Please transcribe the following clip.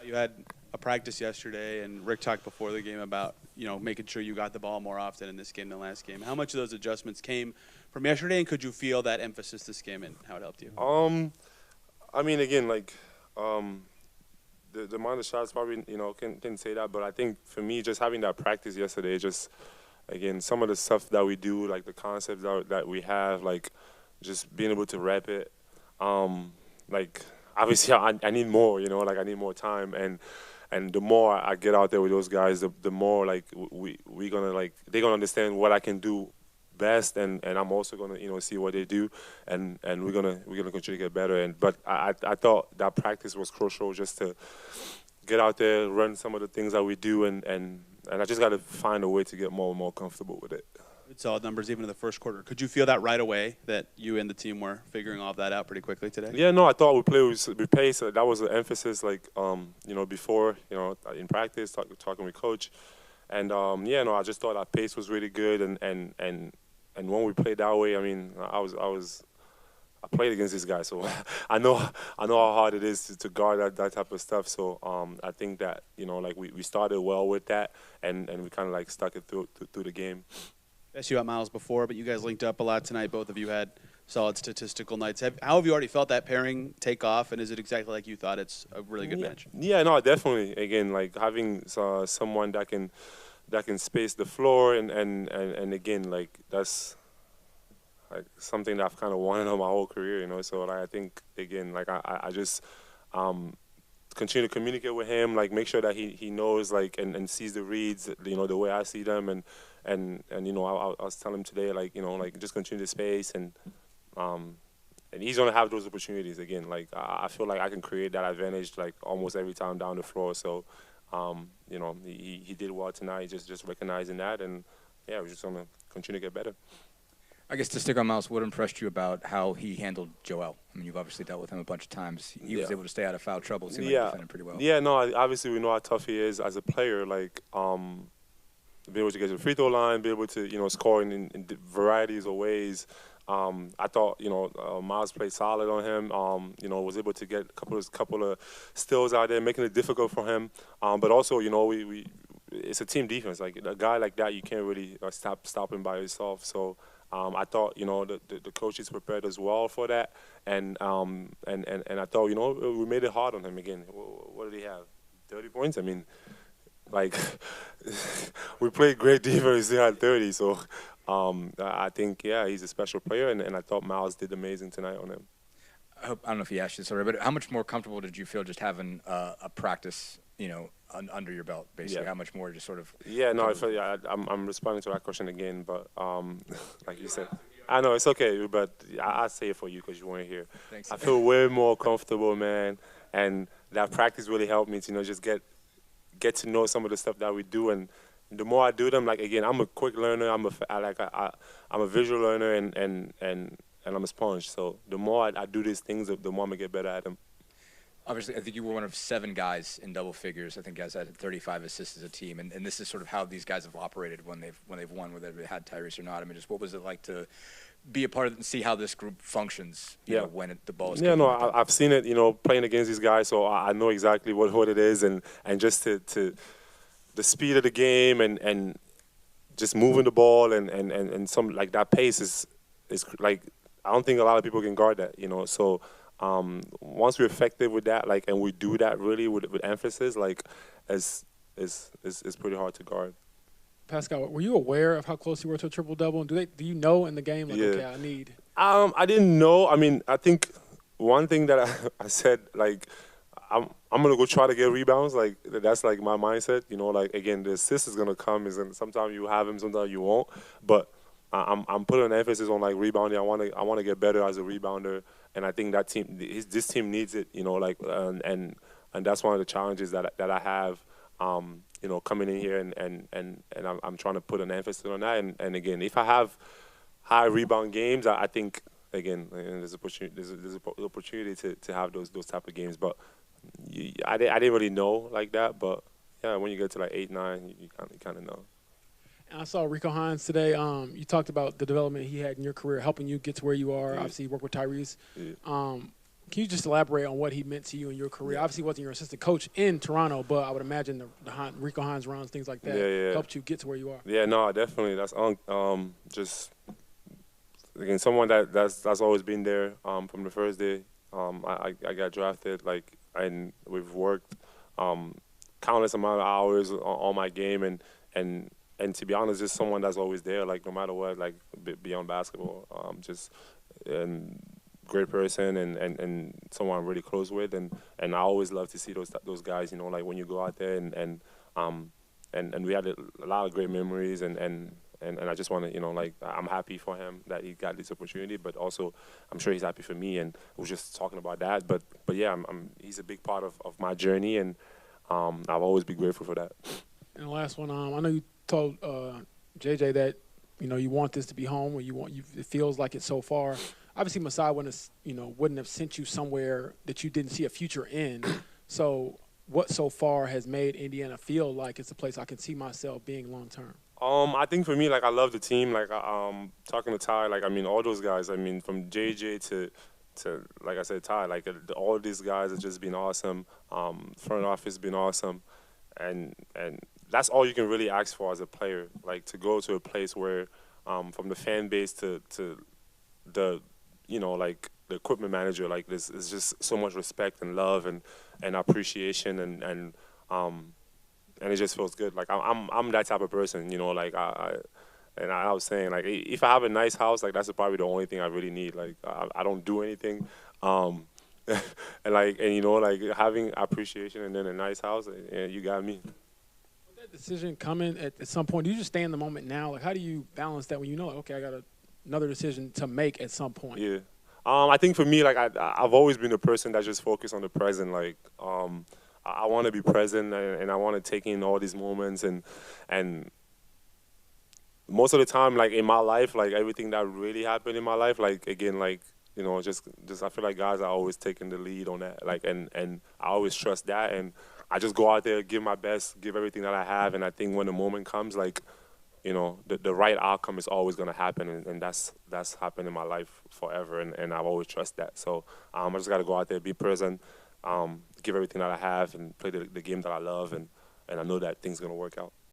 You had a practice yesterday, and Rick talked before the game about, making sure you got the ball more often in this game than last game. How much of those adjustments came from yesterday, and could you feel that emphasis this game and how it helped you? I mean, again, like, the amount of shots probably, can say that, but I think for me, just having that practice yesterday, just, again, some of the stuff that we do, like the concepts that we have, like, just being able to rep it, like, obviously I need more, like I need more time, and the more I get out there with those guys, the more like we gonna like they're gonna understand what I can do best, and I'm also gonna see what they do, and we're gonna continue to get better. But I thought that practice was crucial just to get out there, run some of the things that we do, and I just got to find a way to get more and more comfortable with it. Solid numbers even in the first quarter. Could you feel that right away that you and the team were figuring all of that out pretty quickly today? Yeah, no, I thought we played with pace. That was the emphasis, like before, in practice, talking with coach, and yeah, no, I just thought our pace was really good, and when we played that way, I mean, I played against this guy, so I know how hard it is to guard that type of stuff. So I think that like we started well with that, and we kind of like stuck it through the game. Yes, you got Miles before, but you guys linked up a lot tonight. Both of you had solid statistical nights. How have you already felt that pairing take off, and is it exactly like you thought? It's a really good match. Yeah, no, definitely. Again, like having someone that can space the floor, and again, like that's like something that I've kind of wanted on my whole career, So like, I think again, like I just continue to communicate with him, like make sure that he knows, like and sees the reads, the way I see them, and I was telling him today, like like just continue to space, and he's gonna have those opportunities again. Like I feel like I can create that advantage like almost every time down the floor. So he did well tonight, just recognizing that, and yeah, we're just gonna continue to get better. I guess to stick on Miles, what impressed you about how he handled Joel? I mean, you've obviously dealt with him a bunch of times. He was able to stay out of foul trouble. It seemed like he defended pretty well. Yeah, no, obviously we know how tough he is as a player. Like, be able to get to the free throw line, be able to, score in varieties of ways. I thought, Miles played solid on him. Was able to get a couple of steals out there, making it difficult for him. But also, we it's a team defense. Like a guy like that, you can't really stop him by yourself. So. I thought, the coaches prepared us well for that, and I thought, we made it hard on him again. What did he have? 30 points? I mean, like, we played great defense. He had 30, so I think, yeah, he's a special player, and I thought Miles did amazing tonight on him. I don't know if he asked you this already, but how much more comfortable did you feel just having a practice, under your belt, basically? Yeah. How much more just sort of... Yeah, no, I'm responding to that question again, but like you said, I know it's okay, but I'll say it for you because you weren't here. Thanks. I feel way more comfortable, man, and that practice really helped me to, just get to know some of the stuff that we do, and the more I do them, like, again, I'm a quick learner, I'm a visual learner, and I'm a sponge, so the more I do these things, the more I'm going to get better at them. Obviously, I think you were one of 7 guys in double figures. I think guys had 35 assists as a team, and this is sort of how these guys have operated when they've won, whether they had Tyrese or not. I mean, just what was it like to be a part of it and see how this group functions when the ball is no, I've seen it, playing against these guys, so I know exactly what it is, and just to the speed of the game and just moving the ball and some like that pace is like I don't think a lot of people can guard that, so. Once we're effective with that, like, and we do that really with emphasis, like, it's pretty hard to guard. Pascal, were you aware of how close you were to a triple double? And do you know in the game, like, okay, I need? I didn't know. I mean, I think one thing that I said, like, I'm gonna go try to get rebounds. Like, that's like my mindset. Like, again, the assist is gonna come. And sometimes you have him, sometimes you won't. But I'm putting an emphasis on like rebounding. I want to get better as a rebounder. And I think that this team needs it, like, and that's one of the challenges that I have, coming in here, and I'm trying to put an emphasis on that. And again, if I have high rebound games, I think again there's an opportunity to have those type of games. But I didn't really know like that. But yeah, when you get to like 8, 9, you kind of know. And I saw Rico Hines today. You talked about the development he had in your career, helping you get to where you are. Yeah. Obviously, you work with Tyrese. Yeah. Can you just elaborate on what he meant to you in your career? Obviously, he wasn't your assistant coach in Toronto, but I would imagine the Rico Hines runs, things like that, helped you get to where you are. Yeah, no, definitely. That's just again someone that's always been there from the first day. I got drafted, like, and we've worked countless amount of hours on my game, and to be honest, just someone that's always there, like no matter what, like beyond basketball, just and great person and someone I'm really close with, and I always love to see those guys, you know, like when you go out there and we had a lot of great memories, and I just want to, you know, like, I'm happy for him that he got this opportunity, but also I'm sure he's happy for me, and we was just talking about that, but yeah, he's a big part of my journey, and I've always been grateful for that. And the last one, I know you told JJ that, you know, you want this to be home, or it feels like it so far. Obviously, Masai wouldn't have sent you somewhere that you didn't see a future in. So what so far has made Indiana feel like it's a place I can see myself being long term? I think for me, like, I love the team. Like, talking to Ty, like, I mean, all those guys. I mean, from JJ to like I said, Ty. Like, all these guys have just been awesome. Front office been awesome, and that's all you can really ask for as a player. Like, to go to a place where, from the fan base to the, you know, like the equipment manager, like, this is just so much respect and love and appreciation and it just feels good. Like, I'm that type of person, you know. Like, I was saying, like, if I have a nice house, like, that's probably the only thing I really need. Like, I don't do anything, and you know, like, having appreciation and then a nice house, you got me. That decision coming at some point, do you just stay in the moment now? Like, how do you balance that when you know, like, okay, I got another decision to make at some point? Yeah. I think for me, like, I've always been a person that just focused on the present. Like, I want to be present, and I want to take in all these moments, and most of the time, like, in my life, like, everything that really happened in my life, like, again, like, you know, just I feel like guys are always taking the lead on that, like, and I always trust that, and I just go out there, give my best, give everything that I have, and I think when the moment comes, like, you know, the right outcome is always going to happen, and that's happened in my life forever, and I've always trust that. So I just got to go out there, be present, give everything that I have, and play the game that I love, and I know that things are going to work out.